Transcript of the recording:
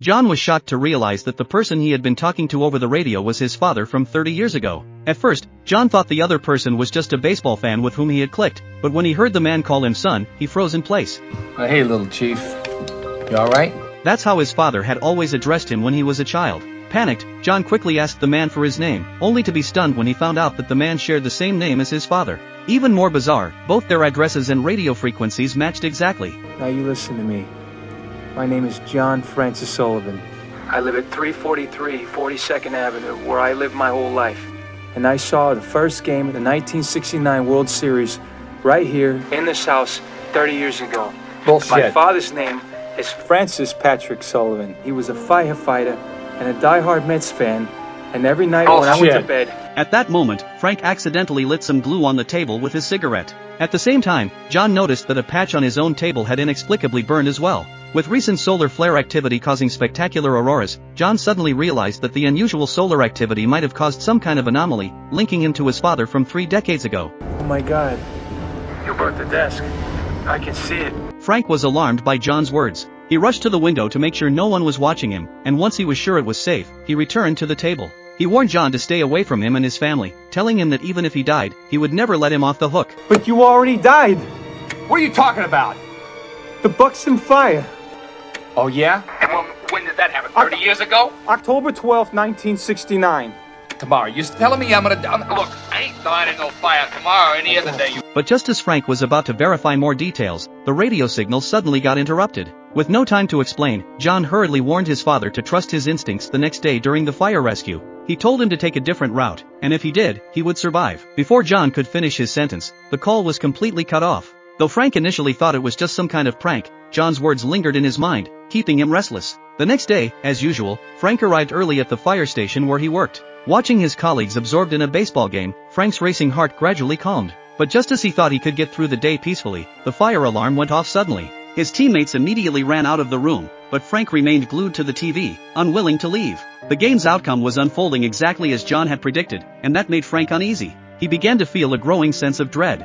John was shocked to realize that the person he had been talking to over the radio was his father from 30 years ago. At first, John thought the other person was just a baseball fan with whom he had clicked, but when he heard the man call him son, he froze in place. Hey, little chief. You alright? That's how his father had always addressed him when he was a child. Panicked, John quickly asked the man for his name, only to be stunned when he found out that the man shared the same name as his father. Even more bizarre, both their addresses and radio frequencies matched exactly. Now you listen to me. My name is John Francis Sullivan. I live at 343 42nd Avenue, where I lived my whole life. And I saw the first game of the 1969 World Series right here in this house 30 years ago. Bullshit. My father's name is Francis Patrick Sullivan. He was a firefighter and a diehard Mets fan, and every night when I went to bed... At that moment, Frank accidentally lit some glue on the table with his cigarette. At the same time, John noticed that a patch on his own table had inexplicably burned as well. With recent solar flare activity causing spectacular auroras, John suddenly realized that the unusual solar activity might have caused some kind of anomaly, linking him to his father from 3 decades ago. Oh my God. You burnt the desk. I can see it. Frank was alarmed by John's words. He rushed to the window to make sure no one was watching him, and once he was sure it was safe, he returned to the table. He warned John to stay away from him and his family, telling him that even if he died, he would never let him off the hook. But you already died. What are you talking about? The Buxton Fire. Oh, yeah? And when did that happen? 30 years ago? October 12th, 1969. Tomorrow. You're telling me I'm gonna... Look, I ain't dying in no fire tomorrow or any other day. But just as Frank was about to verify more details, the radio signal suddenly got interrupted. With no time to explain, John hurriedly warned his father to trust his instincts the next day during the fire rescue. He told him to take a different route, and if he did, he would survive. Before John could finish his sentence, the call was completely cut off. Though Frank initially thought it was just some kind of prank, John's words lingered in his mind, keeping him restless. The next day, as usual, Frank arrived early at the fire station where he worked. Watching his colleagues absorbed in a baseball game, Frank's racing heart gradually calmed. But just as he thought he could get through the day peacefully, the fire alarm went off suddenly. His teammates immediately ran out of the room, but Frank remained glued to the TV, unwilling to leave. The game's outcome was unfolding exactly as John had predicted, and that made Frank uneasy. He began to feel a growing sense of dread.